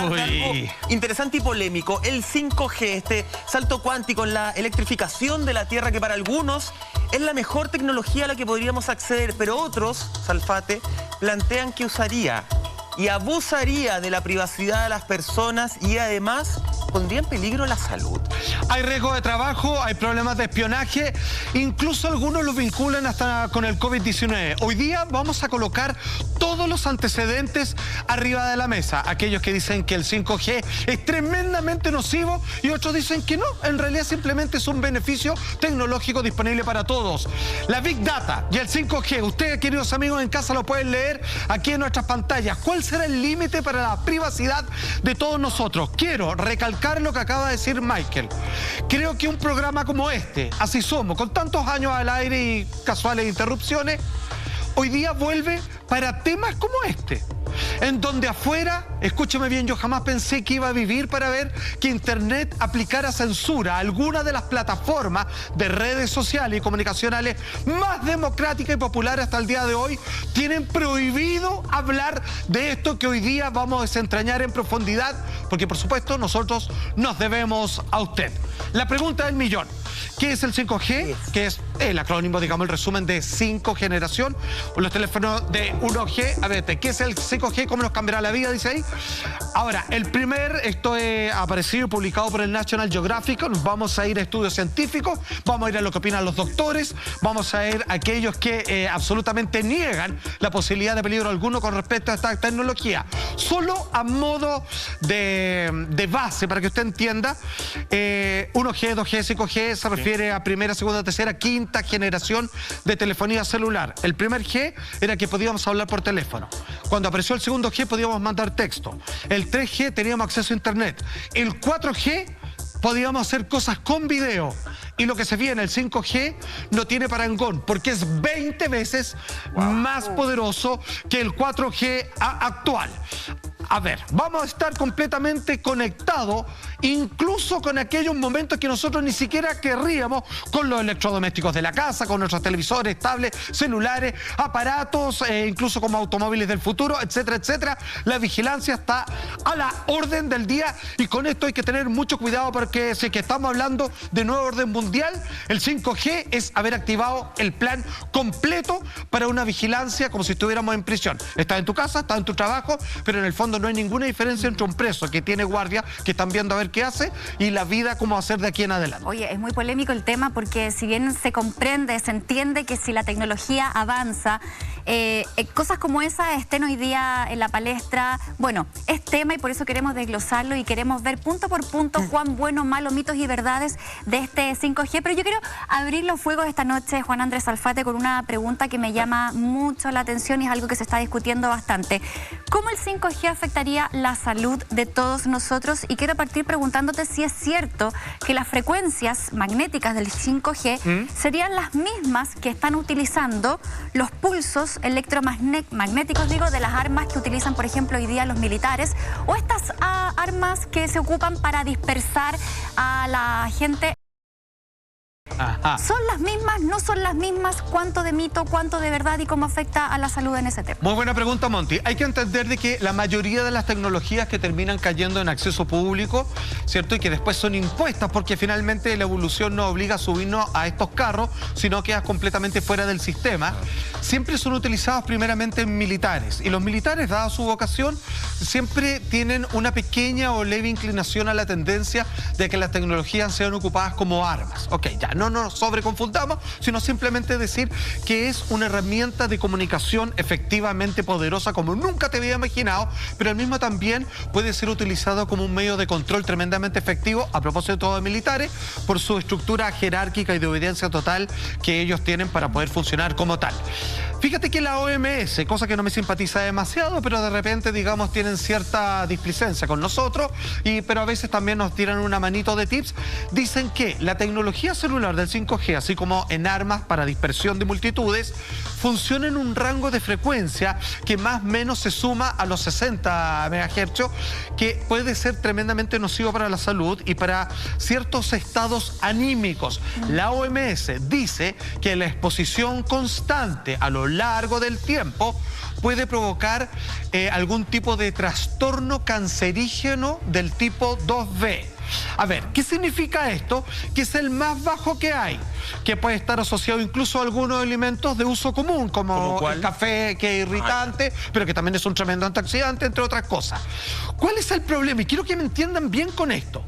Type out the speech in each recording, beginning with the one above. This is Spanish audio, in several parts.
de algo interesante y polémico. El 5G, este salto cuántico en la electrificación de la Tierra, que para algunos es la mejor tecnología a la que podríamos acceder, pero otros, Salfate, plantean que usaría y abusaría de la privacidad de las personas y además pondría en peligro la salud. Hay riesgo de trabajo, hay problemas de espionaje, incluso algunos los vinculan hasta con el COVID-19. Hoy día vamos a colocar todos los antecedentes arriba de la mesa. Aquellos que dicen que el 5G es tremendamente nocivo y otros dicen que no, en realidad simplemente es un beneficio tecnológico disponible para todos. La Big Data y el 5G, ustedes, queridos amigos en casa, lo pueden leer aquí en nuestras pantallas. ¿Cuál será el límite para la privacidad de todos nosotros? Quiero recalcar lo que acaba de decir Michael. Creo que un programa como este, Así Somos, con tantos años al aire y casuales interrupciones, hoy día vuelve para temas como este, en donde afuera, escúcheme bien, yo jamás pensé que iba a vivir para ver que Internet aplicara censura a alguna de las plataformas de redes sociales y comunicacionales más democráticas y populares hasta el día de hoy. Tienen prohibido hablar de esto que hoy día vamos a desentrañar en profundidad, porque por supuesto nosotros nos debemos a usted. La pregunta del millón: ¿qué es el 5G? Que es el acrónimo, digamos, el resumen de 5 generación, o los teléfonos de 1G. A ver, ¿qué es el 5G? ¿Cómo nos cambiará la vida? Dice ahí. Ahora, esto es aparecido y publicado por el National Geographic. Nos vamos a ir a estudios científicos, vamos a ir a lo que opinan los doctores, vamos a ir a aquellos que absolutamente niegan la posibilidad de peligro alguno con respecto a esta tecnología. Solo a modo de base, para que usted entienda, 1G, 2G, 5G se refiere a primera, segunda, tercera, quinta generación de telefonía celular. El primer G era que podíamos hablar por teléfono. Cuando apareció el segundo G podíamos mandar texto. El 3G teníamos acceso a internet. El 4G podíamos hacer cosas con video. Y lo que se viene, el 5G, no tiene parangón, porque es 20 veces más poderoso que el 4G actual. A ver, vamos a estar completamente conectados, incluso con aquellos momentos que nosotros ni siquiera querríamos, con los electrodomésticos de la casa, con nuestros televisores, tablets, celulares, aparatos, incluso como automóviles del futuro, etcétera, etcétera. La vigilancia está a la orden del día y con esto hay que tener mucho cuidado, porque si que estamos hablando de nuevo orden mundial, el 5G es haber activado el plan completo para una vigilancia como si estuviéramos en prisión. Estás en tu casa, estás en tu trabajo, pero en el fondo no hay ninguna diferencia entre un preso que tiene guardia, que están viendo a ver qué hace, y la vida cómo hacer de aquí en adelante. Oye, es muy polémico el tema, porque si bien se comprende, se entiende que si la tecnología avanza, cosas como esa estén hoy día en la palestra, bueno, es tema y por eso queremos desglosarlo y queremos ver punto por punto cuán bueno, malo, mitos y verdades de este 5G. Pero yo quiero abrir los fuegos esta noche, Juan Andrés Salfate, con una pregunta que me llama mucho la atención y es algo que se está discutiendo bastante. ¿Cómo el 5G afectaría la salud de todos nosotros? Y quiero partir preguntándote si es cierto que las frecuencias magnéticas del 5G serían las mismas que están utilizando los pulsos electromagnéticos, de las armas que utilizan, por ejemplo, hoy día los militares, o estas armas que se ocupan para dispersar a la gente. ¿Son las mismas? ¿No son las mismas? ¿Cuánto de mito, cuánto de verdad y cómo afecta a la salud en ese tema? Muy buena pregunta, Monty. Hay que entender de que la mayoría de las tecnologías que terminan cayendo en acceso público, ¿cierto? Y que después son impuestas, porque finalmente la evolución no obliga a subirnos a estos carros, sino quedas completamente fuera del sistema. Siempre son utilizados primeramente en militares. Y los militares, dada su vocación, siempre tienen una pequeña o leve inclinación a la tendencia de que las tecnologías sean ocupadas como armas. Ok, ya, no nos sobreconfundamos, sino simplemente decir que es una herramienta de comunicación efectivamente poderosa como nunca te había imaginado, pero al mismo también puede ser utilizado como un medio de control tremendamente efectivo, a propósito de militares, por su estructura jerárquica y de obediencia total que ellos tienen para poder funcionar como tal. Fíjate que la OMS, cosa que no me simpatiza demasiado, pero de repente, digamos, tienen cierta displicencia con nosotros, pero a veces también nos tiran una manito de tips, dicen que la tecnología celular transmisor del 5G, así como en armas para dispersión de multitudes, funciona en un rango de frecuencia que más o menos se suma a los 60 MHz, que puede ser tremendamente nocivo para la salud y para ciertos estados anímicos. La OMS dice que la exposición constante a lo largo del tiempo puede provocar algún tipo de trastorno cancerígeno del tipo 2B. A ver, ¿qué significa esto? Que es el más bajo que hay, que puede estar asociado incluso a algunos alimentos de uso común, como el café, que es irritante, pero que también es un tremendo antioxidante, entre otras cosas. ¿Cuál es el problema? Y quiero que me entiendan bien con esto.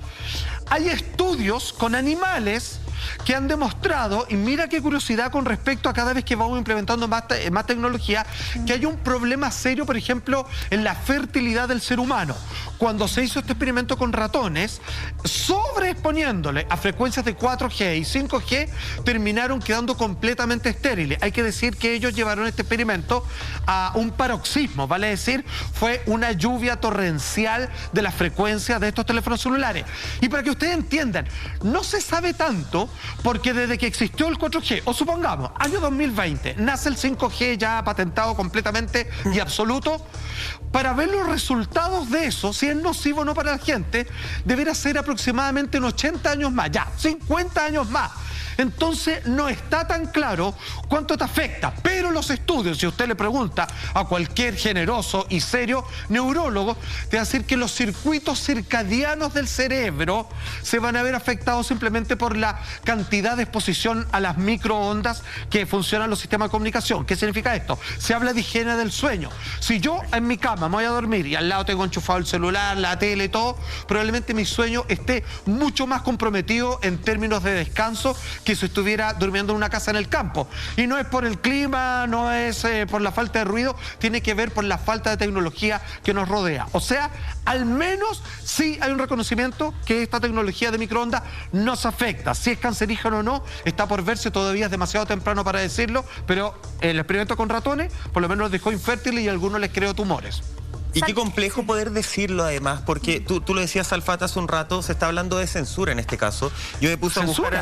Hay estudios con animales que han demostrado, y mira qué curiosidad con respecto a cada vez que vamos implementando más tecnología, que hay un problema serio, por ejemplo, en la fertilidad del ser humano. Cuando se hizo este experimento con ratones, sobreexponiéndole a frecuencias de 4G y 5G, terminaron quedando completamente estériles. Hay que decir que ellos llevaron este experimento a un paroxismo, vale decir, fue una lluvia torrencial de las frecuencias de estos teléfonos celulares. Y para que ustedes entiendan, no se sabe tanto porque desde que existió el 4G, o supongamos, año 2020, nace el 5G ya patentado completamente y absoluto, para ver los resultados de eso, si es nocivo o no para la gente, deberá ser aproximadamente en 80 años más, ya, 50 años más. Entonces no está tan claro cuánto te afecta, pero los estudios, si usted le pregunta a cualquier generoso y serio neurólogo, te va a decir que los circuitos circadianos del cerebro se van a ver afectados simplemente por la cantidad de exposición a las microondas que funcionan los sistemas de comunicación. ¿Qué significa esto? Se habla de higiene del sueño. Si yo en mi cama me voy a dormir y al lado tengo enchufado el celular, la tele y todo, probablemente mi sueño esté mucho más comprometido en términos de descanso que si estuviera durmiendo en una casa en el campo. Y no es por el clima, no es por la falta de ruido, tiene que ver por la falta de tecnología que nos rodea. O sea, al menos sí hay un reconocimiento que esta tecnología de microondas nos afecta. Si es cancerígeno o no, está por verse, todavía es demasiado temprano para decirlo, pero el experimento con ratones por lo menos los dejó infértiles y a algunos les creó tumores. Y qué complejo poder decirlo además, porque tú lo decías, Salfate, hace un rato, se está hablando de censura en este caso. Yo me puse a buscar...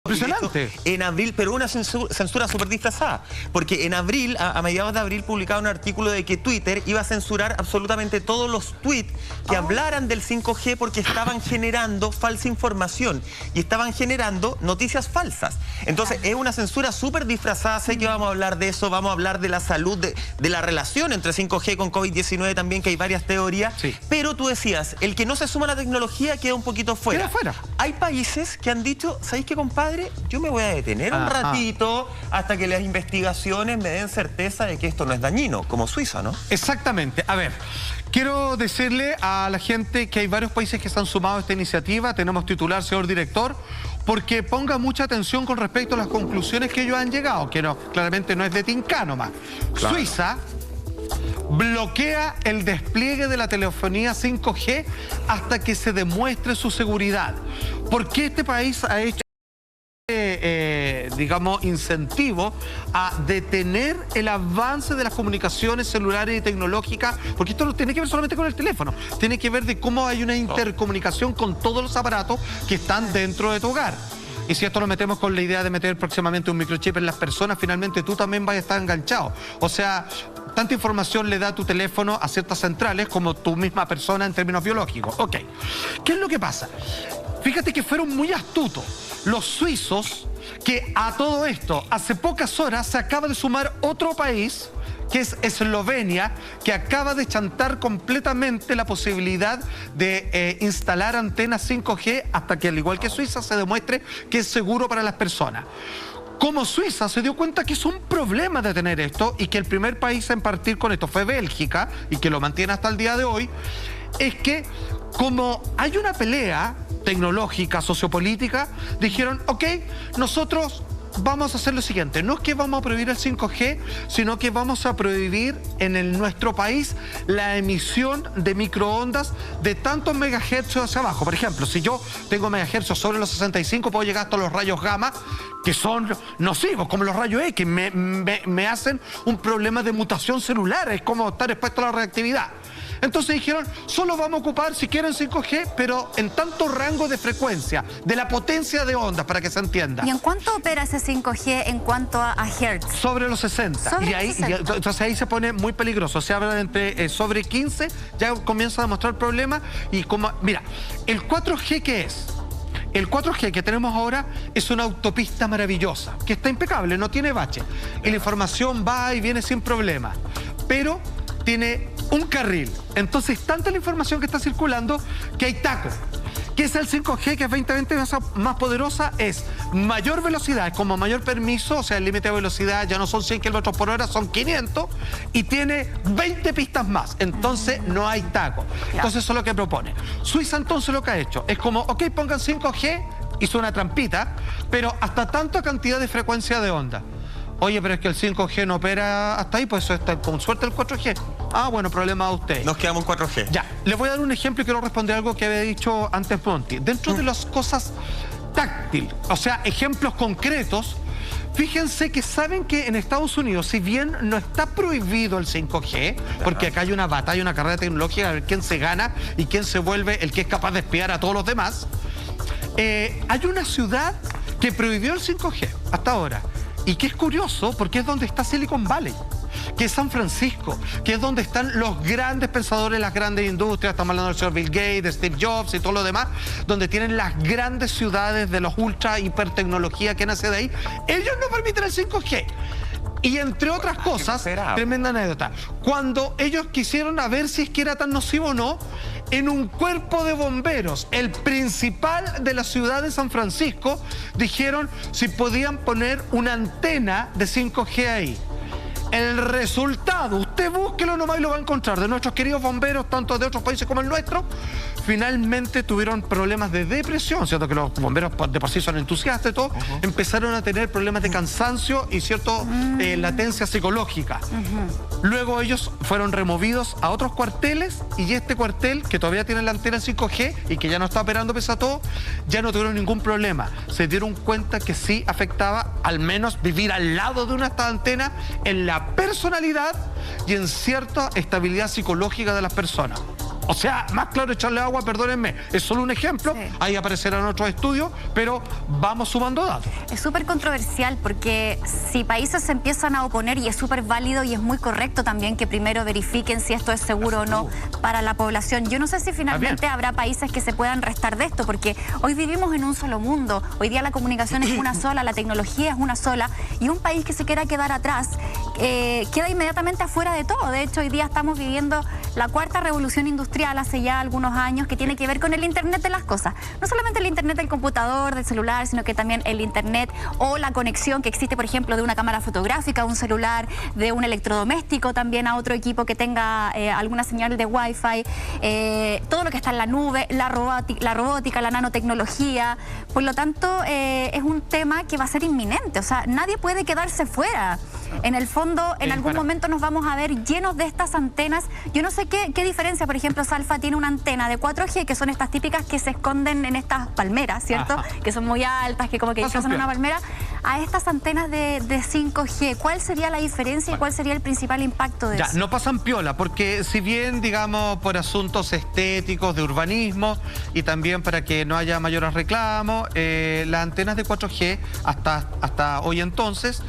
Impresionante. En abril, pero una censura súper disfrazada, porque en abril, a mediados de abril, publicaba un artículo de que Twitter iba a censurar absolutamente todos los tweets que hablaran del 5G porque estaban generando falsa información y estaban generando noticias falsas. Entonces es una censura súper disfrazada. Sé que vamos a hablar de eso, vamos a hablar de la salud, de la relación entre 5G con COVID-19 también, que hay varias teorías, sí. Pero tú decías, el que no se suma a la tecnología queda un poquito fuera. Queda fuera. Hay países que han dicho, ¿sabéis qué, compadre? Yo me voy a detener un ratito hasta que las investigaciones me den certeza de que esto no es dañino, como Suiza, ¿no? Exactamente. A ver, quiero decirle a la gente que hay varios países que se han sumado a esta iniciativa. Tenemos titular, señor director, porque ponga mucha atención con respecto a las conclusiones que ellos han llegado, que no, claramente no es de Tinca nomás. Claro. Suiza bloquea el despliegue de la telefonía 5G hasta que se demuestre su seguridad. ¿Por qué este país ha hecho digamos, incentivo a detener el avance de las comunicaciones celulares y tecnológicas? Porque esto no tiene que ver solamente con el teléfono, tiene que ver de cómo hay una intercomunicación con todos los aparatos que están dentro de tu hogar. Y si esto lo metemos con la idea de meter próximamente un microchip en las personas, finalmente tú también vas a estar enganchado. O sea, tanta información le da tu teléfono a ciertas centrales como tu misma persona en términos biológicos. Ok, ¿qué es lo que pasa? Fíjate que fueron muy astutos los suizos, que a todo esto, hace pocas horas se acaba de sumar otro país, que es Eslovenia, que acaba de chantar completamente la posibilidad de instalar antenas 5G hasta que, al igual que Suiza, se demuestre que es seguro para las personas. Como Suiza se dio cuenta que es un problema de tener esto y que el primer país en partir con esto fue Bélgica y que lo mantiene hasta el día de hoy, es que como hay una pelea tecnológica, sociopolítica, dijeron, ok, nosotros vamos a hacer lo siguiente, no es que vamos a prohibir el 5G, sino que vamos a prohibir en nuestro país la emisión de microondas de tantos megahertz hacia abajo. Por ejemplo, si yo tengo megahertz sobre los 65, puedo llegar hasta los rayos gamma, que son nocivos, como los rayos X, me hacen un problema de mutación celular, es como estar expuesto a la reactividad. Entonces dijeron, solo vamos a ocupar, si quieren, 5G, pero en tanto rango de frecuencia, de la potencia de ondas, para que se entienda. ¿Y en cuánto opera ese 5G en cuanto a hertz? Sobre los 60. Sobre y ahí, los 60. entonces ahí se pone muy peligroso. Se habla de entre sobre 15, ya comienza a demostrar problemas. Y como, mira, el 4G, ¿qué es? El 4G que tenemos ahora es una autopista maravillosa, que está impecable, no tiene bache. Y la información va y viene sin problema. Pero tiene un carril. Entonces, tanta la información que está circulando que hay taco. ¿Qué es el 5G, que es 20 veces más poderosa? Es mayor velocidad, como mayor permiso, o sea, el límite de velocidad ya no son 100 kilómetros por hora, son 500, y tiene 20 pistas más. Entonces, no hay taco. Entonces, eso es lo que propone. Suiza, entonces, lo que ha hecho es como, ok, pongan 5G, hizo una trampita, pero hasta tanta cantidad de frecuencia de onda. Oye, pero es que el 5G no opera hasta ahí, pues eso está con suerte el 4G. Ah, bueno, problema de ustedes. Nos quedamos en 4G. Ya, les voy a dar un ejemplo y quiero responder algo que había dicho antes Monty. Dentro de las cosas táctil, o sea, ejemplos concretos, fíjense que saben que en Estados Unidos, si bien no está prohibido el 5G, porque acá hay una batalla, una carrera tecnológica, a ver quién se gana y quién se vuelve el que es capaz de espiar a todos los demás, hay una ciudad que prohibió el 5G hasta ahora. Y que es curioso porque es donde está Silicon Valley, que es San Francisco, que es donde están los grandes pensadores, las grandes industrias, estamos hablando del señor Bill Gates, de Steve Jobs y todo lo demás, donde tienen las grandes ciudades de los ultra hipertecnología que nace de ahí. Ellos no permiten el 5G. Y entre otras cosas, tremenda anécdota, cuando ellos quisieron a ver si es que era tan nocivo o no, en un cuerpo de bomberos, el principal de la ciudad de San Francisco, dijeron si podían poner una antena de 5G ahí. El resultado, usted búsquelo nomás y lo va a encontrar, de nuestros queridos bomberos, tanto de otros países como el nuestro, finalmente tuvieron problemas de depresión, ¿cierto? Que los bomberos de por sí son entusiastas y todo, empezaron a tener problemas de cansancio y cierto latencia psicológica. Luego ellos fueron removidos a otros cuarteles y este cuartel, que todavía tiene la antena 5G y que ya no está operando pese a todo, ya no tuvieron ningún problema. Se dieron cuenta que sí afectaba al menos vivir al lado de una antena en la personalidad y en cierta estabilidad psicológica de las personas. O sea, más claro echarle agua, perdónenme, es solo un ejemplo, ahí aparecerán otros estudios, pero vamos sumando datos. Es súper controversial porque si países se empiezan a oponer, y es súper válido y es muy correcto también que primero verifiquen si esto es seguro o no para la población. Yo no sé si finalmente habrá países que se puedan restar de esto, porque hoy vivimos en un solo mundo, hoy día la comunicación es una sola, la tecnología es una sola, y un país que se quiera quedar atrás queda inmediatamente afuera de todo. De hecho, hoy día estamos viviendo la cuarta revolución industrial hace ya algunos años, que tiene que ver con el Internet de las cosas. No solamente el Internet del computador, del celular, sino que también el Internet o la conexión que existe, por ejemplo, de una cámara fotográfica, un celular, de un electrodoméstico también a otro equipo que tenga alguna señal de Wi-Fi, todo lo que está en la nube, la robótica, la nanotecnología. Por lo tanto, es un tema que va a ser inminente. O sea, nadie puede quedarse fuera. En el fondo, en algún momento nos vamos a ver llenos de estas antenas. Yo no sé qué diferencia, por ejemplo, Salfa tiene una antena de 4G, que son estas típicas que se esconden en estas palmeras, ¿cierto? Que son muy altas, que como que son una palmera, a estas antenas de 5G. ¿Cuál sería la diferencia y cuál sería el principal impacto de eso? No pasan piola, porque si bien, digamos, por asuntos estéticos, de urbanismo, y también para que no haya mayores reclamos, las antenas de 4G, hasta hoy entonces,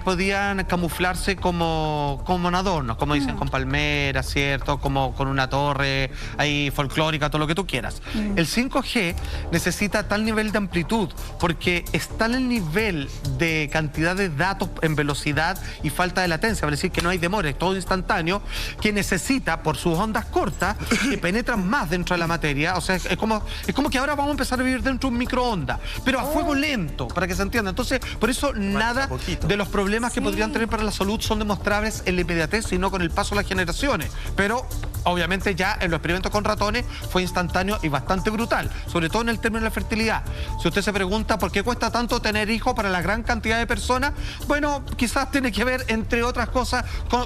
podían camuflarse como adornos, como dicen, con palmeras, ¿cierto? Como con una torre ahí folclórica, todo lo que tú quieras. El 5G necesita tal nivel de amplitud porque está en el nivel de cantidad de datos en velocidad y falta de latencia, es decir, que no hay demora, es todo instantáneo, que necesita, por sus ondas cortas, que penetran más dentro de la materia. O sea, es como que ahora vamos a empezar a vivir dentro de un microondas, pero a fuego lento, para que se entienda. Entonces, por eso nada de los problemas que podrían tener para la salud son demostrables en la inmediatez, sino con el paso de las generaciones. Pero obviamente ya en los experimentos con ratones fue instantáneo y bastante brutal, sobre todo en el término de la fertilidad. Si usted se pregunta por qué cuesta tanto tener hijos para la gran cantidad de personas, bueno, quizás tiene que ver, entre otras cosas,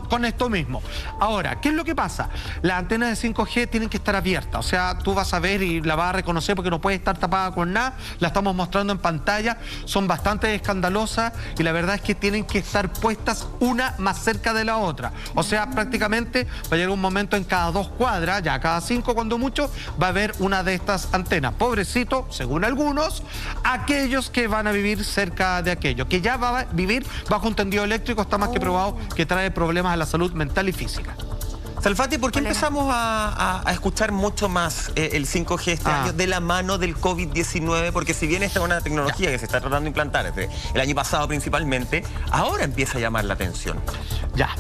con esto mismo. Ahora, ¿qué es lo que pasa? Las antenas de 5G tienen que estar abiertas, o sea, tú vas a ver y la vas a reconocer porque no puede estar tapada con nada, la estamos mostrando en pantalla, son bastante escandalosas y la verdad es que tienen tienen que estar puestas una más cerca de la otra. O sea, prácticamente va a llegar un momento en cada 2 cuadras, ya cada 5 cuando mucho, va a haber una de estas antenas. Pobrecito, según algunos, aquellos que van a vivir cerca de aquello, que ya va a vivir bajo un tendido eléctrico, está más que probado que trae problemas a la salud mental y física. Salfate, ¿por qué empezamos a escuchar mucho más el 5G este año de la mano del COVID-19? Porque si bien esta es una tecnología que se está tratando de implantar desde el año pasado principalmente, ahora empieza a llamar la atención. Ya,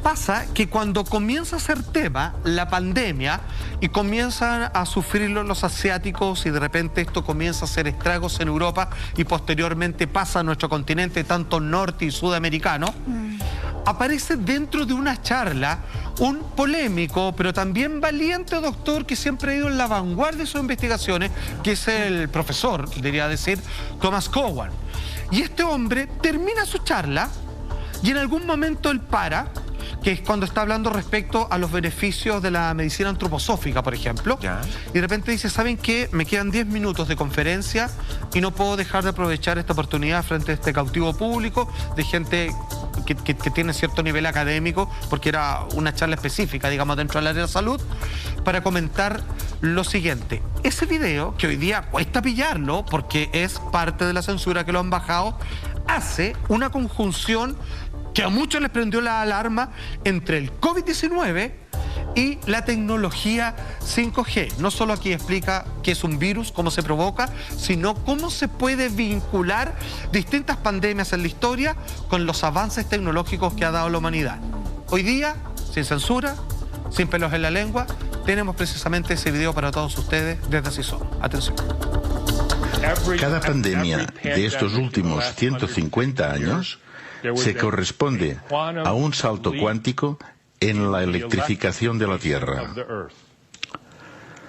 pasa que cuando comienza a ser tema la pandemia y comienzan a sufrirlo los asiáticos y de repente esto comienza a hacer estragos en Europa y posteriormente pasa a nuestro continente, tanto norte y sudamericano, aparece dentro de una charla un polémico, pero también valiente doctor que siempre ha ido en la vanguardia de sus investigaciones, que es el profesor, diría decir, Thomas Cowan. Y este hombre termina su charla y en algún momento él para, que es cuando está hablando respecto a los beneficios de la medicina antroposófica, por ejemplo, y de repente dice, ¿saben qué? Me quedan 10 minutos de conferencia y no puedo dejar de aprovechar esta oportunidad frente a este cautivo público de gente que tiene cierto nivel académico, porque era una charla específica, digamos, dentro del área de la salud, para comentar lo siguiente. Ese video, que hoy día cuesta pillarlo, porque es parte de la censura que lo han bajado, hace una conjunción que a muchos les prendió la alarma entre el COVID-19 y la tecnología 5G. No solo aquí explica qué es un virus, cómo se provoca, sino cómo se puede vincular distintas pandemias en la historia con los avances tecnológicos que ha dado la humanidad. Hoy día, sin censura, sin pelos en la lengua, tenemos precisamente ese video para todos ustedes desde Así Somos. Atención. Cada pandemia de estos últimos 150 años se corresponde a un salto cuántico en la electrificación de la Tierra.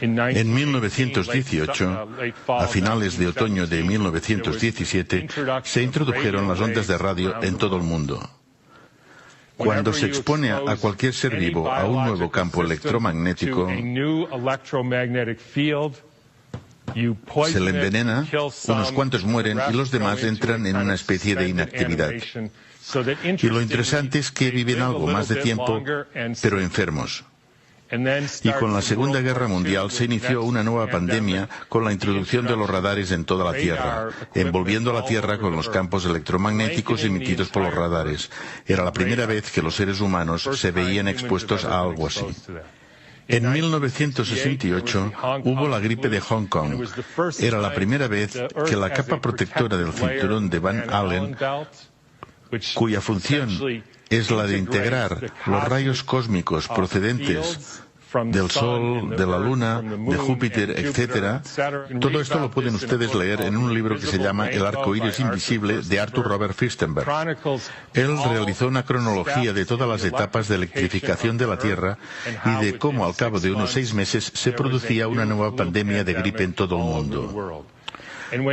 En 1918, a finales de otoño de 1917, se introdujeron las ondas de radio en todo el mundo. Cuando se expone a cualquier ser vivo a un nuevo campo electromagnético, se le envenena, unos cuantos mueren y los demás entran en una especie de inactividad. Y lo interesante es que viven algo más de tiempo, pero enfermos. Y con la Segunda Guerra Mundial se inició una nueva pandemia con la introducción de los radares en toda la Tierra, envolviendo a la Tierra con los campos electromagnéticos emitidos por los radares. Era la primera vez que los seres humanos se veían expuestos a algo así. En 1968 hubo la gripe de Hong Kong. Era la primera vez que la capa protectora del cinturón de Van Allen, cuya función es la de integrar los rayos cósmicos procedentes del Sol, de la Luna, de Júpiter, etc. Todo esto lo pueden ustedes leer en un libro que se llama El arco iris invisible, de Arthur Robert Firstenberg. Él realizó una cronología de todas las etapas de electrificación de la Tierra y de cómo al cabo de unos 6 meses se producía una nueva pandemia de gripe en todo el mundo.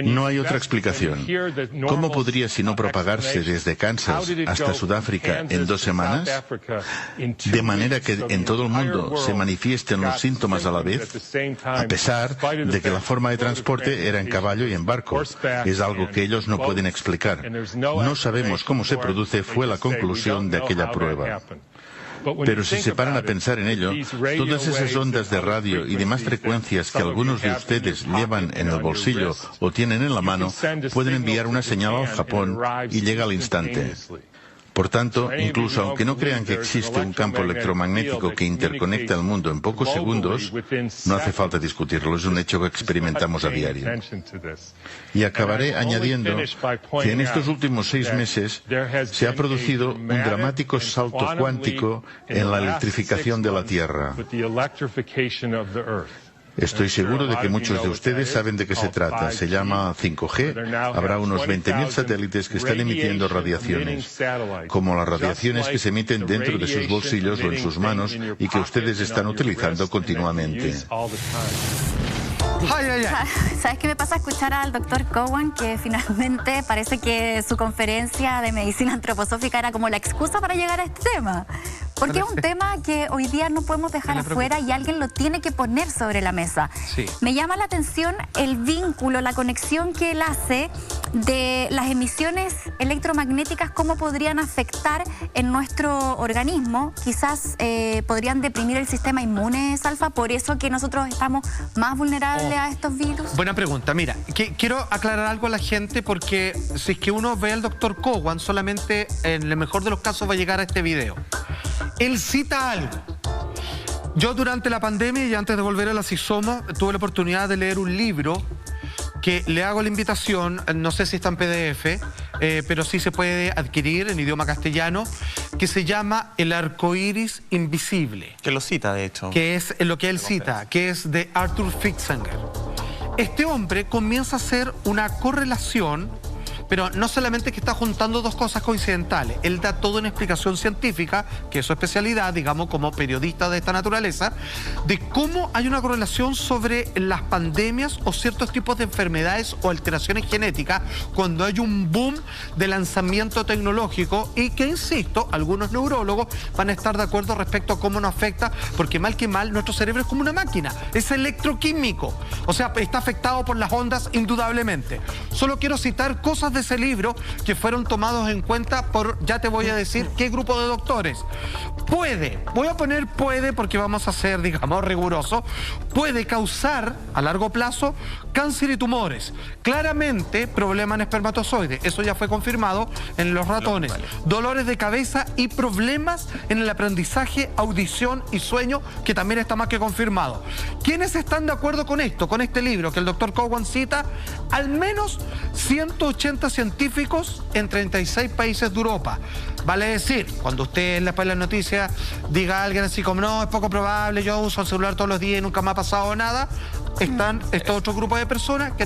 No hay otra explicación. ¿Cómo podría sino propagarse desde Kansas hasta Sudáfrica en 2 semanas? De manera que en todo el mundo se manifiesten los síntomas a la vez, a pesar de que la forma de transporte era en caballo y en barco. Es algo que ellos no pueden explicar. No sabemos cómo se produce, fue la conclusión de aquella prueba. Pero si se paran a pensar en ello, todas esas ondas de radio y demás frecuencias que algunos de ustedes llevan en el bolsillo o tienen en la mano, pueden enviar una señal al Japón y llega al instante. Por tanto, incluso aunque no crean que existe un campo electromagnético que interconecta el mundo en pocos segundos, no hace falta discutirlo, es un hecho que experimentamos a diario. Y acabaré añadiendo que en estos últimos 6 meses se ha producido un dramático salto cuántico en la electrificación de la Tierra. Estoy seguro de que muchos de ustedes saben de qué se trata. Se llama 5G. Habrá unos 20.000 satélites que están emitiendo radiaciones, como las radiaciones que se emiten dentro de sus bolsillos o en sus manos y que ustedes están utilizando continuamente. ¿Sabes qué me pasa escuchar al doctor Cowan? Que finalmente parece que su conferencia de medicina antroposófica era como la excusa para llegar a este tema. Porque es un tema que hoy día no podemos dejar afuera y alguien lo tiene que poner sobre la mesa. Sí. Me llama la atención el vínculo, la conexión que él hace de las emisiones electromagnéticas, cómo podrían afectar en nuestro organismo. Quizás podrían deprimir el sistema inmune, Salfa, por eso que nosotros estamos más vulnerables a estos virus. Buena pregunta. Mira, quiero aclarar algo a la gente, porque si es que uno ve al doctor Cowan, solamente en el mejor de los casos va a llegar a este video. Él cita algo. Yo durante la pandemia y antes de volver a la CISOMA tuve la oportunidad de leer un libro que le hago la invitación, no sé si está en PDF, pero sí se puede adquirir en idioma castellano, que se llama El arcoíris invisible. Que lo cita, de hecho. Que es lo que él cita, que es de Arthur Fichtzinger. Este hombre comienza a hacer una correlación, pero no solamente que está juntando dos cosas coincidentales, él da toda una explicación científica, que es su especialidad, digamos, como periodista de esta naturaleza, de cómo hay una correlación sobre las pandemias o ciertos tipos de enfermedades o alteraciones genéticas cuando hay un boom de lanzamiento tecnológico, y que, insisto, algunos neurólogos van a estar de acuerdo respecto a cómo nos afecta, porque mal que mal nuestro cerebro es como una máquina, es electroquímico, o sea, está afectado por las ondas indudablemente. Solo quiero citar cosas de ese libro que fueron tomados en cuenta por, ya te voy a decir qué grupo de doctores. Voy a poner puede porque vamos a ser, digamos, rigurosos, puede causar a largo plazo cáncer y tumores, claramente problema en espermatozoides, eso ya fue confirmado en los ratones, dolores de cabeza y problemas en el aprendizaje, audición y sueño, que también está más que confirmado. ¿Quiénes están de acuerdo con esto, con este libro que el doctor Cowan cita? Al menos 180 científicos en 36 países de Europa. Vale decir, cuando usted después de las noticias diga a alguien así como no, es poco probable, yo uso el celular todos los días y nunca me ha pasado nada, están estos otros grupos de personas que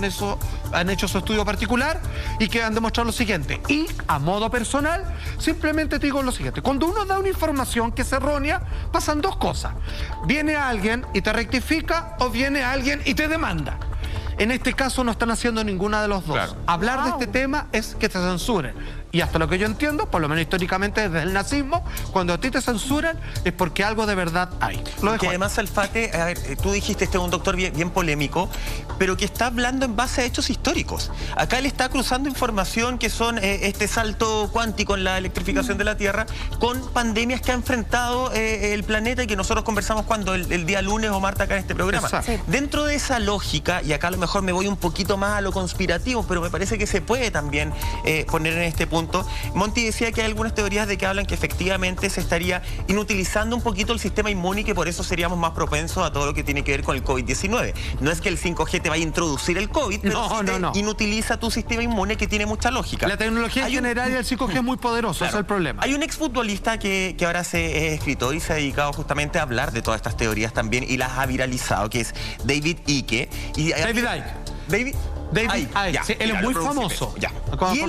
han hecho su estudio particular y que han demostrado lo siguiente. Y a modo personal, simplemente te digo lo siguiente: cuando uno da una información que es errónea, pasan dos cosas. Viene alguien y te rectifica, o viene alguien y te demanda. En este caso no están haciendo ninguna de los dos. Claro. Hablar de este tema es que te censuren. Y hasta lo que yo entiendo, por lo menos históricamente desde el nazismo, cuando a ti te censuran es porque algo de verdad hay. Que además, Salfate, a ver, tú dijiste, este es un doctor bien polémico, pero que está hablando en base a hechos históricos. Acá él está cruzando información que son este salto cuántico en la electrificación de la Tierra con pandemias que ha enfrentado el planeta y que nosotros conversamos cuando el día lunes o martes acá en este programa. Sí. Dentro de esa lógica, y acá a lo mejor me voy un poquito más a lo conspirativo, pero me parece que se puede también poner en este punto. Monty decía que hay algunas teorías de que hablan que efectivamente se estaría inutilizando un poquito el sistema inmune y que por eso seríamos más propensos a todo lo que tiene que ver con el COVID-19. No es que el 5G te vaya a introducir el COVID, pero inutiliza tu sistema inmune, que tiene mucha lógica. La tecnología general y el 5G es muy poderoso, claro, ese es el problema. Hay un exfutbolista que ahora es escritor y se ha dedicado justamente a hablar de todas estas teorías también y las ha viralizado, que es David Icke. David Icke. David Icke, sí, él es muy famoso. Y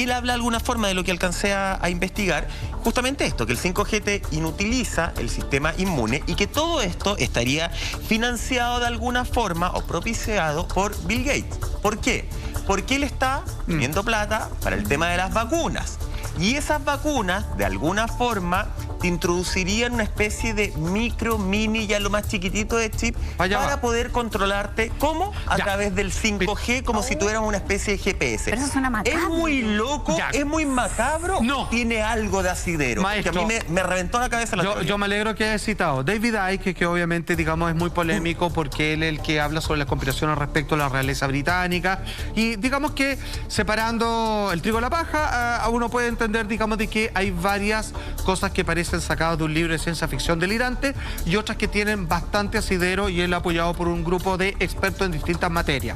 él habla de alguna forma, de lo que alcancé a investigar, justamente esto, que el 5G te inutiliza el sistema inmune y que todo esto estaría financiado de alguna forma o propiciado por Bill Gates. ¿Por qué? Porque él está pidiendo plata para el tema de las vacunas. Y esas vacunas, de alguna forma, te introducirían una especie de micro, mini, ya lo más chiquitito de chip para poder controlarte. ¿Cómo? A través del 5G, como si tuvieras una especie de GPS. Pero eso suena macabro. Es muy loco, es muy macabro. No. Tiene algo de asidero. Maestro, que a mí me reventó la cabeza yo me alegro que hayas citado David Icke, que obviamente, digamos, es muy polémico porque él es el que habla sobre las conspiraciones respecto a la realeza británica. Y digamos que separando el trigo de la paja, uno puede entender, digamos, de que hay varias cosas que parecen sacadas de un libro de ciencia ficción delirante y otras que tienen bastante asidero, y él apoyado por un grupo de expertos en distintas materias.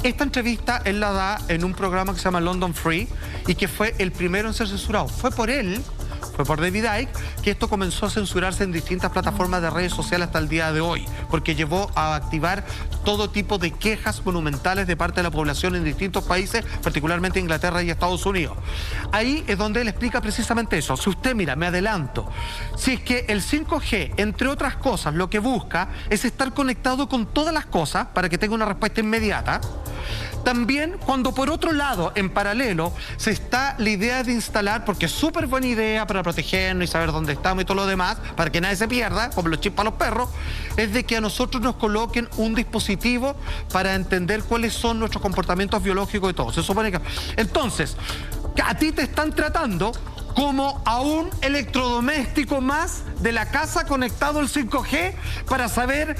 Esta entrevista él la da en un programa que se llama London Free y que fue el primero en ser censurado. Fue por David Icke que esto comenzó a censurarse en distintas plataformas de redes sociales hasta el día de hoy, porque llevó a activar todo tipo de quejas monumentales de parte de la población en distintos países, particularmente Inglaterra y Estados Unidos. Ahí es donde él explica precisamente eso. Si usted mira, me adelanto, si es que el 5G, entre otras cosas, lo que busca es estar conectado con todas las cosas para que tenga una respuesta inmediata. También cuando por otro lado, en paralelo, se está la idea de instalar, porque es súper buena idea para protegernos y saber dónde estamos y todo lo demás, para que nadie se pierda, como los chips para los perros, es de que a nosotros nos coloquen un dispositivo para entender cuáles son nuestros comportamientos biológicos y todo. Se supone que... Entonces, a ti te están tratando como a un electrodoméstico más de la casa conectado al 5G para saber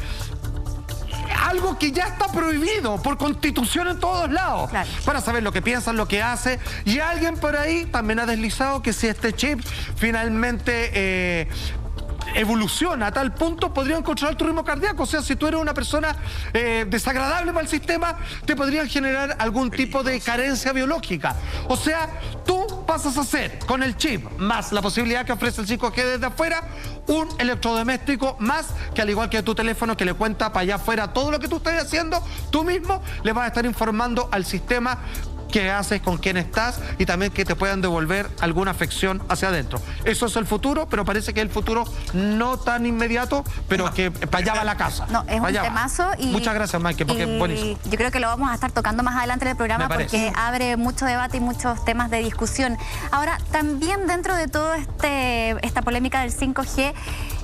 algo que ya está prohibido por constitución en todos lados, claro, para saber lo que piensan, lo que hace. Y alguien por ahí también ha deslizado que si este chip finalmente evoluciona a tal punto, podrían controlar tu ritmo cardíaco. O sea, si tú eres una persona desagradable para el sistema, te podrían generar algún tipo de carencia biológica. O sea, tú pasas a ser, con el chip, más la posibilidad que ofrece el 5G desde afuera, un electrodoméstico más, que al igual que tu teléfono que le cuenta para allá afuera todo lo que tú estás haciendo, tú mismo le vas a estar informando al sistema qué haces, con quién estás y también que te puedan devolver alguna afección hacia adentro. Eso es el futuro, pero parece que es el futuro no tan inmediato, pero que para allá va la casa. No, es un temazo y... Muchas gracias, Mike, porque es buenísimo. Yo creo que lo vamos a estar tocando más adelante en el programa porque abre mucho debate y muchos temas de discusión. Ahora, también dentro de todo esta polémica del 5G,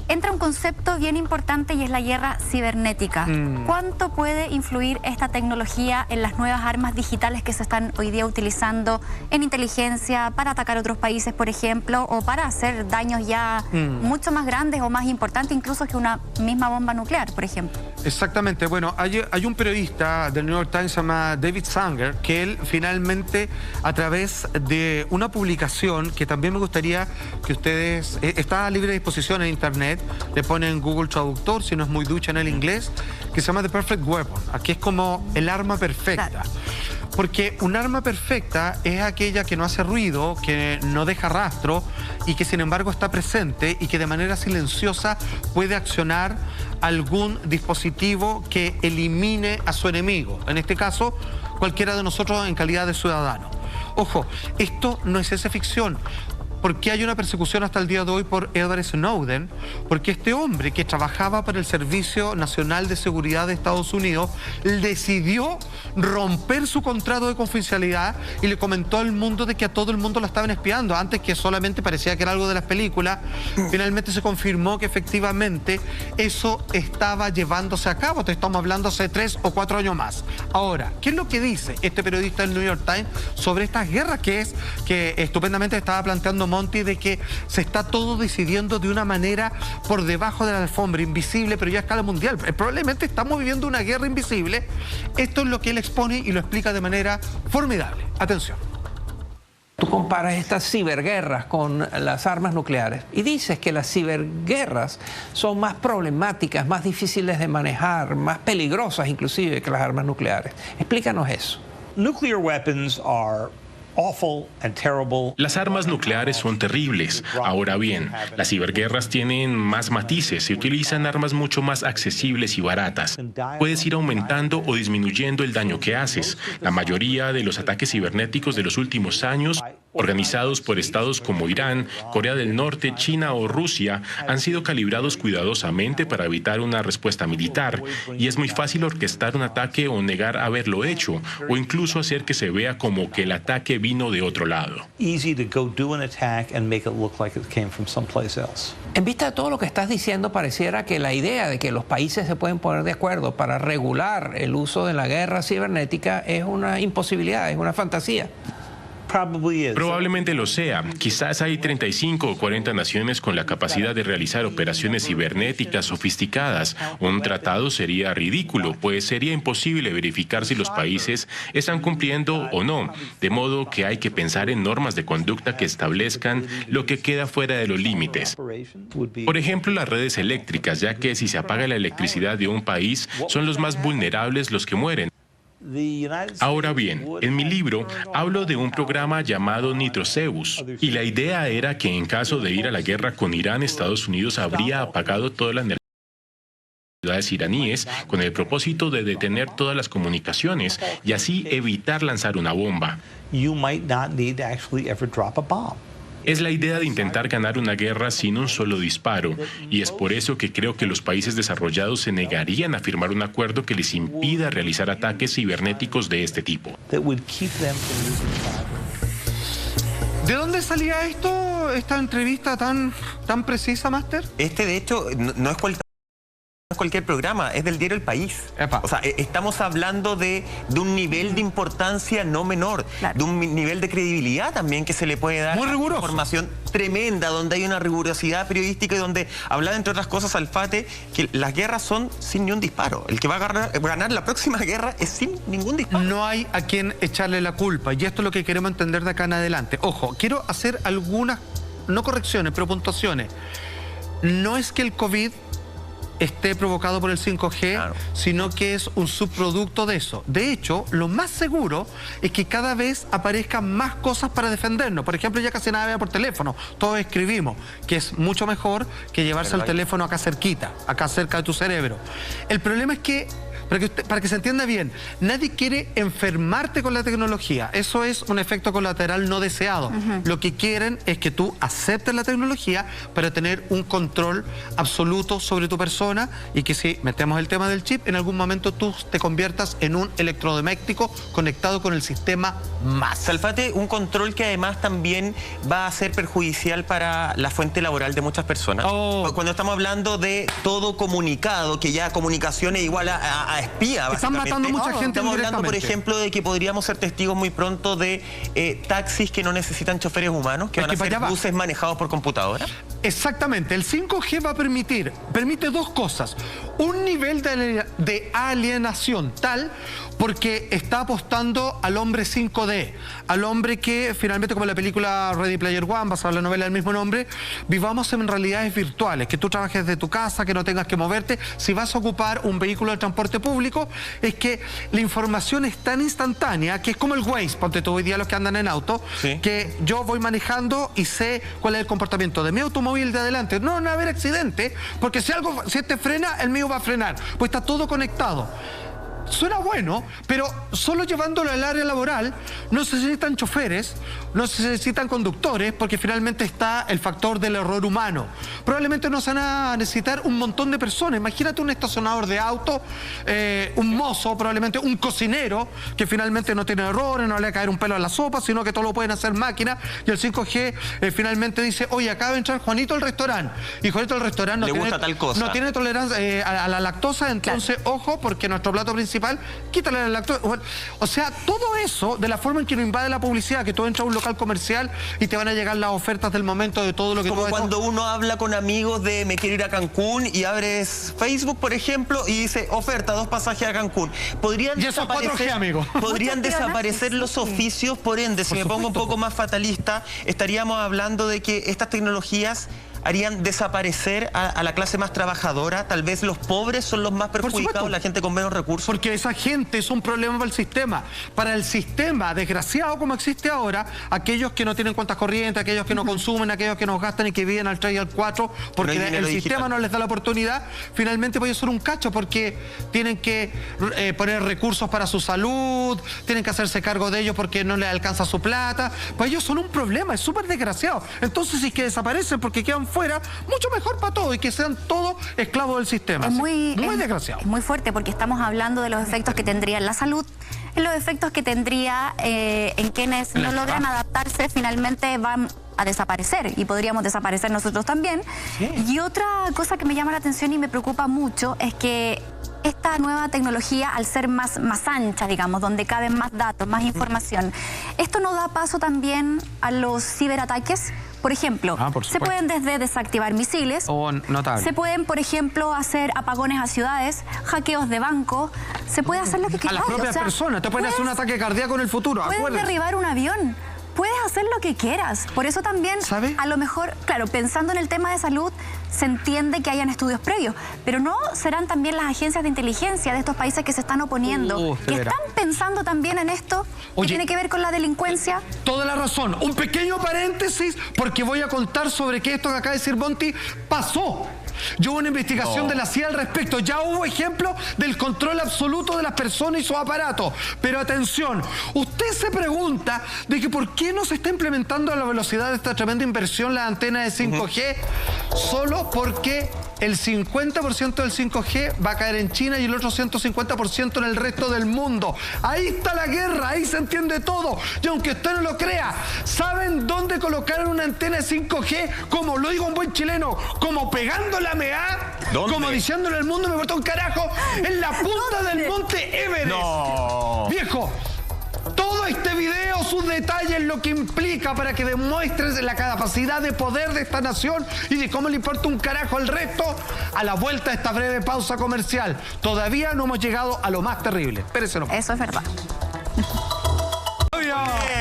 entra un concepto bien importante y es la guerra cibernética. ¿Cuánto puede influir esta tecnología en las nuevas armas digitales que se están hoy día utilizando en inteligencia para atacar otros países, por ejemplo, o para hacer daños ya mucho más grandes o más importantes incluso que una misma bomba nuclear, por ejemplo? Exactamente. Bueno, hay un periodista del New York Times, se llama David Sanger, que él finalmente, a través de una publicación que también me gustaría que ustedes... está a libre disposición en internet, le ponen Google Traductor, si no es muy ducha en el inglés, que se llama The Perfect Weapon. Aquí es como el arma perfecta. Claro. Porque un arma perfecta es aquella que no hace ruido, que no deja rastro y que sin embargo está presente y que de manera silenciosa puede accionar algún dispositivo que elimine a su enemigo. En este caso, cualquiera de nosotros en calidad de ciudadano. Ojo, esto no es ciencia ficción. ¿Por qué hay una persecución hasta el día de hoy por Edward Snowden? Porque este hombre que trabajaba para el Servicio Nacional de Seguridad de Estados Unidos decidió romper su contrato de confidencialidad y le comentó al mundo de que a todo el mundo lo estaban espiando. Antes que solamente parecía que era algo de las películas, finalmente se confirmó que efectivamente eso estaba llevándose a cabo. Te estamos hablando hace 3 o 4 años más. Ahora, ¿qué es lo que dice este periodista del New York Times sobre estas guerras que estupendamente estaba planteando Monty, de que se está todo decidiendo de una manera por debajo de la alfombra, invisible, pero ya a escala mundial? Probablemente estamos viviendo una guerra invisible. Esto es lo que él expone y lo explica de manera formidable. Atención. Tú comparas estas ciberguerras con las armas nucleares y dices que las ciberguerras son más problemáticas, más difíciles de manejar, más peligrosas inclusive que las armas nucleares. Explícanos eso. Nuclear weapons are Las armas nucleares son terribles. Ahora bien, las ciberguerras tienen más matices. Se utilizan armas mucho más accesibles y baratas. Puedes ir aumentando o disminuyendo el daño que haces. La mayoría de los ataques cibernéticos de los últimos años, organizados por estados como Irán, Corea del Norte, China o Rusia, han sido calibrados cuidadosamente para evitar una respuesta militar. Y es muy fácil orquestar un ataque o negar haberlo hecho, o incluso hacer que se vea como que el ataque vino de otro lado. En vista de todo lo que estás diciendo, pareciera que la idea de que los países se pueden poner de acuerdo para regular el uso de la guerra cibernética es una imposibilidad, es una fantasía. Probablemente lo sea. Quizás hay 35 o 40 naciones con la capacidad de realizar operaciones cibernéticas sofisticadas. Un tratado sería ridículo, pues sería imposible verificar si los países están cumpliendo o no. De modo que hay que pensar en normas de conducta que establezcan lo que queda fuera de los límites. Por ejemplo, las redes eléctricas, ya que si se apaga la electricidad de un país, son los más vulnerables los que mueren. Ahora bien, en mi libro hablo de un programa llamado Nitroceus, y la idea era que en caso de ir a la guerra con Irán, Estados Unidos habría apagado todas las ciudades iraníes con el propósito de detener todas las comunicaciones y así evitar lanzar una bomba. Es la idea de intentar ganar una guerra sin un solo disparo, y es por eso que creo que los países desarrollados se negarían a firmar un acuerdo que les impida realizar ataques cibernéticos de este tipo. ¿De dónde salía esta entrevista tan precisa, Máster? De hecho, no es cualquier programa, es del diario El País. Epa. O sea, estamos hablando de un nivel de importancia no menor, claro, de un nivel de credibilidad también que se le puede dar. Muy riguroso. Información tremenda, donde hay una rigurosidad periodística y donde hablaba, entre otras cosas, Alfate, que las guerras son sin ni un disparo. El que va a ganar la próxima guerra es sin ningún disparo. No hay a quien echarle la culpa, y esto es lo que queremos entender de acá en adelante. Ojo, quiero hacer algunas, no correcciones, pero puntuaciones. No es que el COVID esté provocado por el 5G, claro, sino que es un subproducto de eso. De hecho, lo más seguro es que cada vez aparezcan más cosas para defendernos. Por ejemplo, ya casi nada vea por teléfono, todos escribimos, que es mucho mejor que llevarse el teléfono acá cerquita, acá cerca de tu cerebro. El problema es que, para que se entienda bien, nadie quiere enfermarte con la tecnología. Eso es un efecto colateral no deseado. Lo que quieren es que tú aceptes la tecnología para tener un control absoluto sobre tu persona, y que si metemos el tema del chip, en algún momento tú te conviertas en un electrodoméstico conectado con el sistema más. Salfate, un control que además también va a ser perjudicial para la fuente laboral de muchas personas. Cuando estamos hablando de todo comunicado, que ya comunicación es igual a espía, están matando mucha gente. Estamos hablando, por ejemplo, de que podríamos ser testigos muy pronto de taxis que no necesitan choferes humanos, que van a ser buses manejados por computadora. Exactamente, el 5G va a permite dos cosas. Un nivel de alienación tal, porque está apostando al hombre 5D, al hombre que finalmente, como en la película Ready Player One, basada en la novela del mismo nombre, vivamos en realidades virtuales, que tú trabajes de tu casa, que no tengas que moverte. Si vas a ocupar un vehículo de transporte público, es que la información es tan instantánea que es como el Waze, ponte tú hoy día los que andan en auto, sí, que yo voy manejando y sé cuál es el comportamiento de mi automóvil de adelante. No va a haber accidente, porque si este frena, el mío va a frenar, pues está todo conectado. Suena bueno, pero solo llevándolo al área laboral no se necesitan choferes, no se necesitan conductores, porque finalmente está el factor del error humano. Probablemente no se van a necesitar un montón de personas. Imagínate un estacionador de auto, un mozo, probablemente un cocinero, que finalmente no tiene errores, no le va a caer un pelo a la sopa, sino que todo lo pueden hacer máquinas. Y el 5G finalmente dice, oye, acaba de entrar Juanito al restaurante, y Juanito al restaurante no tiene tolerancia a la lactosa, entonces, claro, ojo, porque nuestro plato principal, quítale la lactosa. O sea, todo eso, de la forma en que nos invade la publicidad, que tú entras a un local comercial y te van a llegar las ofertas del momento de todo lo que... Como cuando uno habla con amigos de me quiero ir a Cancún y abres Facebook, por ejemplo, y dice, oferta, 2 pasajes a Cancún. Podrían desaparecer, 4G, amigo. Podrían desaparecer los oficios, por ende, si me pongo un poco más fatalista, estaríamos hablando de que estas tecnologías harían desaparecer a la clase más trabajadora. Tal vez los pobres son los más perjudicados, la gente con menos recursos. Porque esa gente es un problema para el sistema. Para el sistema desgraciado como existe ahora, aquellos que no tienen cuentas corrientes, aquellos que no consumen, aquellos que no gastan y que viven al 3 y al 4, porque el sistema no les da la oportunidad, finalmente puede ser un cacho, porque tienen que poner recursos para su salud, tienen que hacerse cargo de ellos porque no les alcanza su plata. Pues ellos son un problema, es súper desgraciado. Entonces, si es que desaparecen porque quedan fuera, mucho mejor para todos, y que sean todos esclavos del sistema. Es muy desgraciado. Es muy fuerte, porque estamos hablando de los efectos que tendría en la salud, en los efectos que tendría en quienes no logran adaptarse, finalmente van a desaparecer, y podríamos desaparecer nosotros también. Sí. Y otra cosa que me llama la atención y me preocupa mucho es que esta nueva tecnología, al ser más ancha, digamos, donde caben más datos, más información, esto no da paso también a los ciberataques. Por ejemplo, se pueden desde desactivar misiles, se pueden, por ejemplo, hacer apagones a ciudades, hackeos de banco, se puede hacer lo que quieras. A las propias personas, te pueden hacer un ataque cardíaco en el futuro. Puedes derribar un avión. Puedes hacer lo que quieras. Por eso también, ¿sabe? A lo mejor, claro, pensando en el tema de salud, se entiende que hayan estudios previos, pero no serán también las agencias de inteligencia de estos países que se están oponiendo, que están pensando también en esto, que tiene que ver con la delincuencia. Toda la razón. Un pequeño paréntesis, porque voy a contar sobre que esto que acaba de decir Monty pasó. Ya hubo una investigación de la CIA al respecto. Ya hubo ejemplos del control absoluto de las personas y sus aparatos. Pero atención, usted se pregunta de que por qué no se está implementando a la velocidad de esta tremenda inversión la antena de 5G, solo porque el 50% del 5G va a caer en China y el otro 150% en el resto del mundo. Ahí está la guerra, ahí se entiende todo. Y aunque usted no lo crea, ¿saben dónde colocaron una antena de 5G? Como lo digo un buen chileno, como pegando la MEA, como diciéndole al mundo me importa un carajo, en la punta del monte Everest. No. Viejo, todo este video, sus detalles, lo que implica para que demuestres la capacidad de poder de esta nación y de cómo le importa un carajo el resto, a la vuelta de esta breve pausa comercial. Todavía no hemos llegado a lo más terrible. Espérese nomás. Eso es verdad.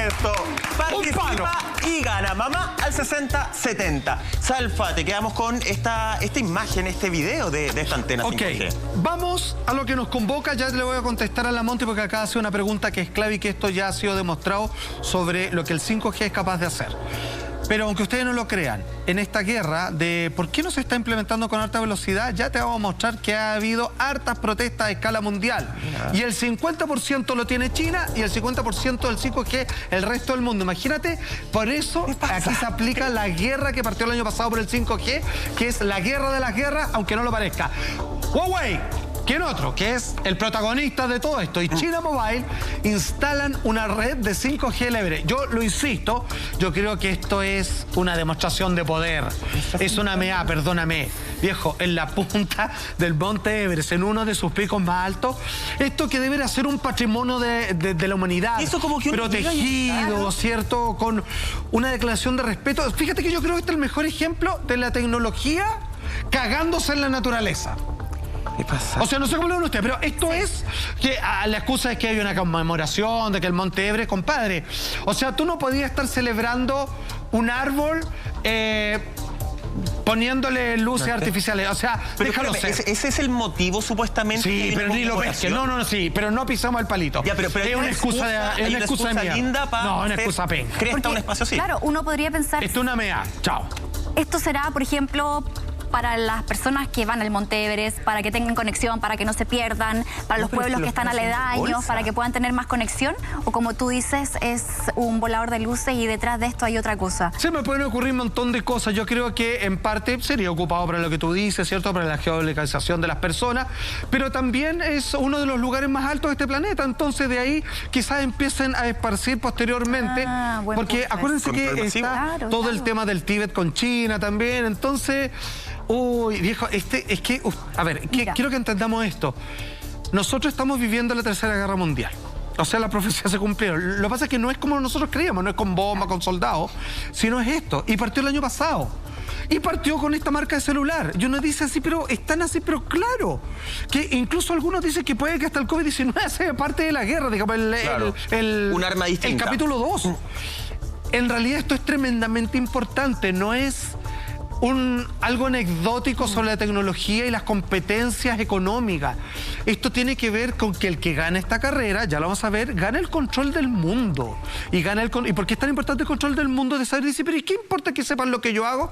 Esto. Participa y gana. Mamá al 6070. Salfate, quedamos con esta imagen, este video de esta antena 5G. Vamos a lo que nos convoca. Ya le voy a contestar a la Monty porque acá hace una pregunta que es clave y que esto ya ha sido demostrado sobre lo que el 5G es capaz de hacer. Pero aunque ustedes no lo crean, en esta guerra de por qué no se está implementando con alta velocidad, ya te vamos a mostrar que ha habido hartas protestas a escala mundial. Y el 50% lo tiene China y el 50% del 5G el resto del mundo. Imagínate, por eso aquí se aplica la guerra que partió el año pasado por el 5G, que es la guerra de las guerras, aunque no lo parezca. Huawei, ¿quién otro? Que es el protagonista de todo esto. Y China Mobile instalan una red de 5G libre. Yo lo insisto, yo creo que esto es una demostración de poder. Es una MEA, perdóname. Viejo, en la punta del monte Everest, en uno de sus picos más altos. Esto que debería ser un patrimonio de la humanidad. Eso como que protegido, ¿cierto? Con una declaración de respeto. Fíjate que yo creo que este es el mejor ejemplo de la tecnología cagándose en la naturaleza. ¿Qué pasa? O sea, no sé cómo lo ven ustedes, pero esto es que la excusa es que hay una conmemoración de que el Monte Everest, compadre. O sea, tú no podías estar celebrando un árbol poniéndole luces artificiales. O sea, pero déjalo ser. Ese es el motivo, supuestamente. Sí, pero ni lo ves. Sí, pero no pisamos el palito. Ya, pero es una excusa mía. Linda para no, una excusa penca. Cresta un espacio así. Claro, uno podría pensar... Esto es una MEA. Chao. Esto será, por ejemplo, para las personas que van al Monte Everest, para que tengan conexión, para que no se pierdan, para los pueblos que están aledaños, para que puedan tener más conexión, o como tú dices, es un volador de luces y detrás de esto hay otra cosa. Se me pueden ocurrir un montón de cosas. Yo creo que en parte sería ocupado para lo que tú dices, ¿cierto? Para la geolocalización de las personas, pero también es uno de los lugares más altos de este planeta, entonces de ahí quizás empiecen a esparcir posteriormente, porque acuérdense que está todo el tema del Tíbet con China también, entonces... Uy, viejo, a ver, quiero que entendamos esto. Nosotros estamos viviendo la Tercera Guerra Mundial. O sea, las profecías se cumplieron. Lo que pasa es que no es como nosotros creíamos, no es con bombas, con soldados, sino es esto. Y partió el año pasado. Y partió con esta marca de celular. Y uno dice así, pero están así, pero claro. Que incluso algunos dicen que puede que hasta el COVID-19 sea parte de la guerra, digamos, un arma distinta. El capítulo 2. En realidad esto es tremendamente importante, no es... algo anecdótico sobre la tecnología y las competencias económicas. Esto tiene que ver con que el que gane esta carrera, ya lo vamos a ver, gana el control del mundo. ¿Y por qué es tan importante el control del mundo? De saber, dice, pero ¿y qué importa que sepan lo que yo hago?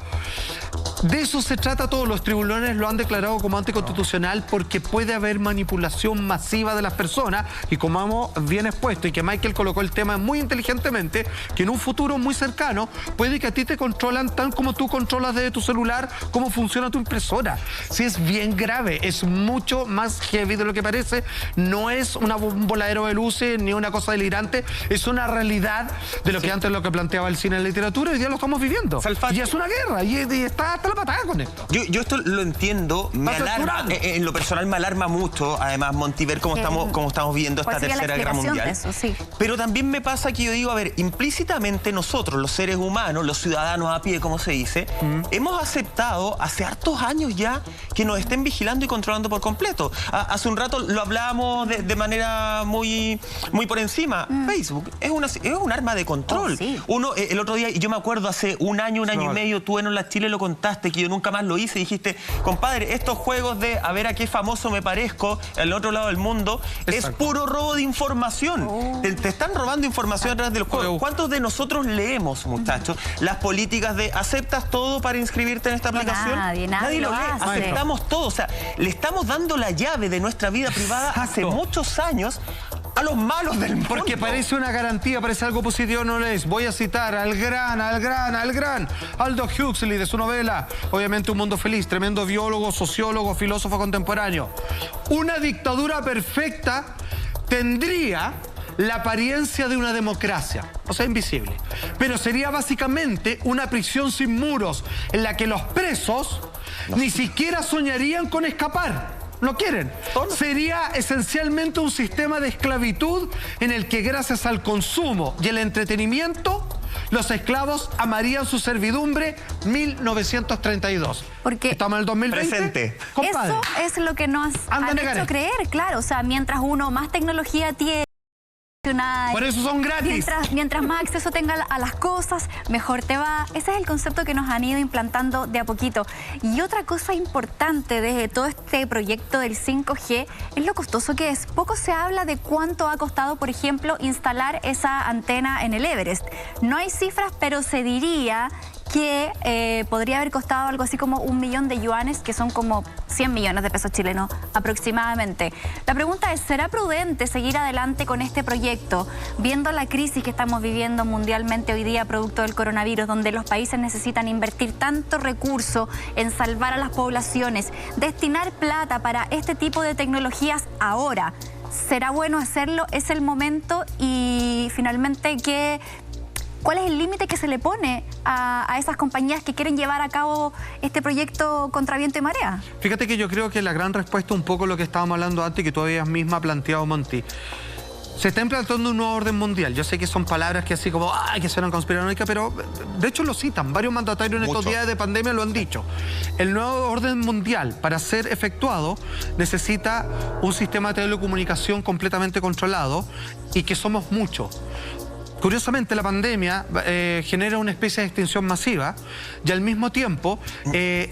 De eso se trata todo. Los tribunales lo han declarado como anticonstitucional porque puede haber manipulación masiva de las personas y como hemos bien expuesto y que Michael colocó el tema muy inteligentemente, que en un futuro muy cercano puede que a ti te controlan tan como tú controlas desde tu celular cómo funciona tu impresora. Sí, es bien grave, es mucho más heavy de lo que parece, no es un voladero de luces ni una cosa delirante, es una realidad de lo que antes lo que planteaba el cine en la literatura y hoy día lo estamos viviendo. Y es una guerra y está hasta la patada con esto. Yo esto lo entiendo, me alarma, en lo personal me alarma mucho, además, Monty, ver cómo estamos viendo esta Tercera Guerra Mundial. Eso, sí. Pero también me pasa que yo digo, a ver, implícitamente nosotros, los seres humanos, los ciudadanos a pie, como se dice, hemos aceptado hace hartos años ya que nos estén vigilando y controlando por completo. Hace un rato lo hablábamos de manera muy por encima. Facebook es un arma de control. Sí. Uno, el otro día, yo me acuerdo hace un año y medio, tú en Hola Chile lo contaste, que yo nunca más lo hice, dijiste, compadre, estos juegos de a ver a qué famoso me parezco al otro lado del mundo, es puro robo de información. Te están robando información a través del juego. ¿Cuántos de nosotros leemos, muchachos, las políticas de aceptas todo para inscribirte en esta aplicación? Nadie lo lo lee, hace. aceptamos todo. O sea, le estamos dando la llave de nuestra vida privada hace muchos años a los malos del mundo. Porque parece una garantía, parece algo positivo, no lo es. Voy a citar al gran Aldous Huxley de su novela, obviamente Un Mundo Feliz, tremendo biólogo, sociólogo, filósofo contemporáneo. Una dictadura perfecta tendría la apariencia de una democracia, o sea, invisible. Pero sería básicamente una prisión sin muros, en la que los presos ni siquiera soñarían con escapar. No quieren. Sería esencialmente un sistema de esclavitud en el que gracias al consumo y el entretenimiento los esclavos amarían su servidumbre. 1932. Porque estamos en el 2020. Presente. Eso es lo que nos han hecho creer, claro. O sea, mientras uno más tecnología tiene, por eso son gratis. Mientras más acceso tenga a las cosas, mejor te va. Ese es el concepto que nos han ido implantando de a poquito. Y otra cosa importante de todo este proyecto del 5G es lo costoso que es. Poco se habla de cuánto ha costado, por ejemplo, instalar esa antena en el Everest. No hay cifras, pero se diría que podría haber costado algo así como 1 millón de yuanes, que son como 100 millones de pesos chilenos aproximadamente. La pregunta es, ¿será prudente seguir adelante con este proyecto, viendo la crisis que estamos viviendo mundialmente hoy día producto del coronavirus, donde los países necesitan invertir tanto recurso en salvar a las poblaciones, destinar plata para este tipo de tecnologías ahora? ¿Será bueno hacerlo? ¿Es el momento? Y finalmente, ¿cuál es el límite que se le pone a esas compañías que quieren llevar a cabo este proyecto contra viento y marea? Fíjate que yo creo que la gran respuesta, un poco lo que estábamos hablando antes, que tú habías misma planteado, Monty. Se está implantando un nuevo orden mundial. Yo sé que son palabras que así como, que suenan conspiranoicas, pero de hecho lo citan. Varios mandatarios en estos días de pandemia lo han dicho. El nuevo orden mundial, para ser efectuado, necesita un sistema de telecomunicación completamente controlado y que somos muchos. Curiosamente, la pandemia genera una especie de extinción masiva y al mismo tiempo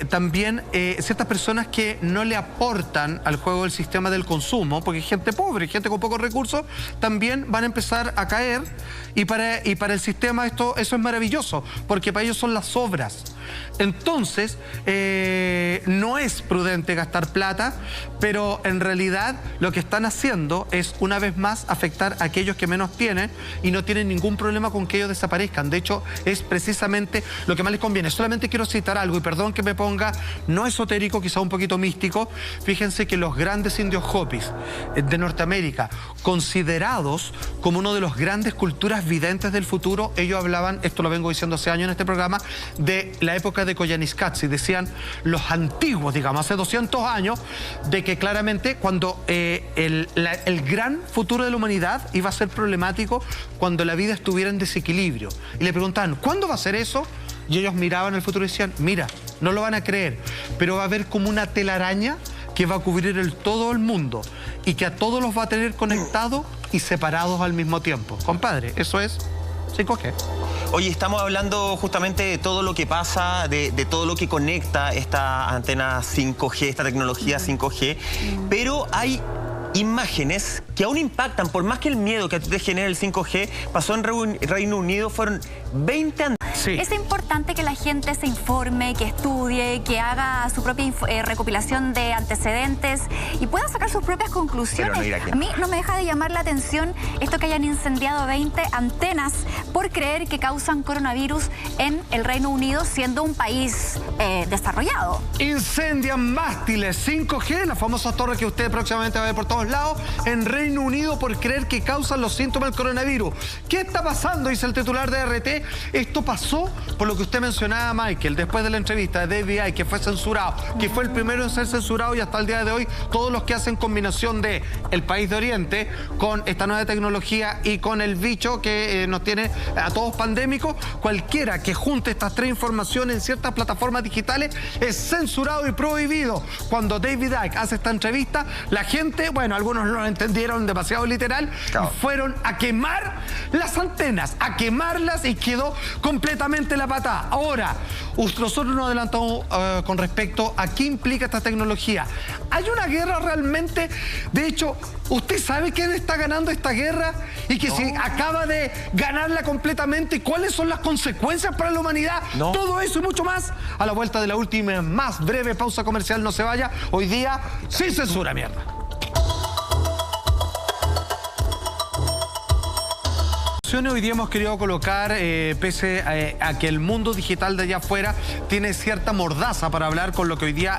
también ciertas personas que no le aportan al juego el sistema del consumo, porque gente pobre, gente con pocos recursos, también van a empezar a caer y para el sistema eso es maravilloso, porque para ellos son las obras. Entonces, no es prudente gastar plata, pero en realidad lo que están haciendo es, una vez más, afectar a aquellos que menos tienen y no tienen ningún problema con que ellos desaparezcan. De hecho, es precisamente lo que más les conviene. Solamente quiero citar algo, y perdón que me ponga no esotérico, quizá un poquito místico. Fíjense que los grandes indios Hopis de Norteamérica, considerados como uno de los grandes culturas videntes del futuro, ellos hablaban, esto lo vengo diciendo hace años en este programa, de la época de Koyaanisqatsi. Decían los antiguos, digamos, hace 200 años, de que claramente cuando el gran futuro de la humanidad iba a ser problemático cuando la vida estuviera en desequilibrio. Y le preguntaban, ¿cuándo va a ser eso? Y ellos miraban el futuro y decían, mira, no lo van a creer, pero va a haber como una telaraña que va a cubrir todo el mundo y que a todos los va a tener conectados y separados al mismo tiempo. Compadre, eso es 5G. Oye, estamos hablando justamente de todo lo que pasa, de todo lo que conecta esta antena 5G, esta tecnología 5G, pero hay imágenes que aún impactan, por más que el miedo que a ti te genera el 5G, pasó en Reino Unido, fueron 20 antenas. Sí. Es importante que la gente se informe, que estudie, que haga su propia recopilación de antecedentes y pueda sacar sus propias conclusiones. A mí no me deja de llamar la atención esto que hayan incendiado 20 antenas por creer que causan coronavirus en el Reino Unido, siendo un país desarrollado. Incendian mástiles 5G, las famosas torres que usted próximamente va a ver por todos lados, en Reino Unido por creer que causan los síntomas del coronavirus. ¿Qué está pasando? Dice el titular de RT. Esto pasó por lo que usted mencionaba, Michael, después de la entrevista de David Icke, que fue censurado, que fue el primero en ser censurado, y hasta el día de hoy todos los que hacen combinación de el país de Oriente con esta nueva tecnología y con el bicho que nos tiene a todos pandémicos, cualquiera que junte estas tres informaciones en ciertas plataformas digitales es censurado y prohibido. Cuando David Icke hace esta entrevista, la gente, bueno, algunos no lo entendieron demasiado literal, fueron a quemar las antenas, a quemarlas, y quedó completamente completamente la patada. Ahora, nosotros nos adelantamos con respecto a qué implica esta tecnología. ¿Hay una guerra realmente? De hecho, ¿usted sabe quién está ganando esta guerra? Y que si acaba de ganarla completamente, ¿y cuáles son las consecuencias para la humanidad? Todo eso y mucho más a la vuelta de la última, más breve pausa comercial. No se vaya. Hoy día, sin censura, mierda. Hoy día hemos querido colocar, pese a que el mundo digital de allá afuera tiene cierta mordaza para hablar con lo que hoy día